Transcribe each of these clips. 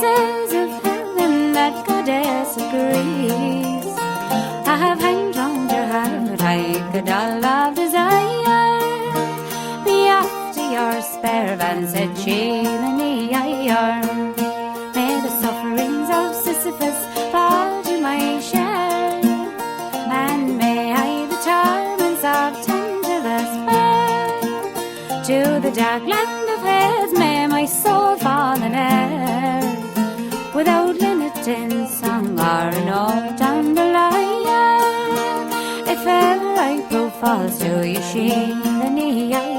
pieces of heaven that goddess agrees. I have hanged round your heart like a doll of desire. Be after your spare van, said she, many a May the sufferings of Sisyphus fall to my share, and may I the torments of Tantalus bear. To the dark land of Hades may my soul fall in air, without limit in song or note on the lyre. If ever I prove false to you, she the near.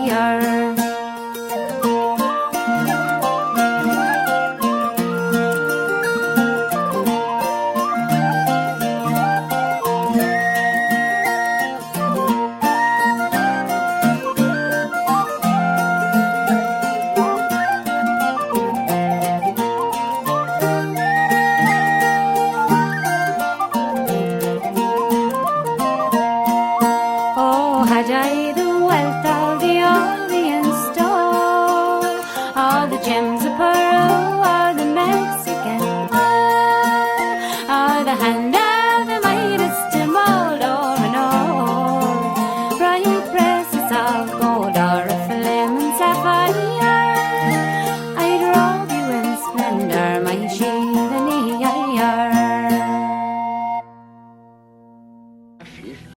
Had I the wealth of the Orient store, all the gems of Peru, or the Mexican ore, or the hand of the Midas to mold or an ore, bright bracelets of gold or a flame and sapphire, I'd robe you in splendor, my sheath and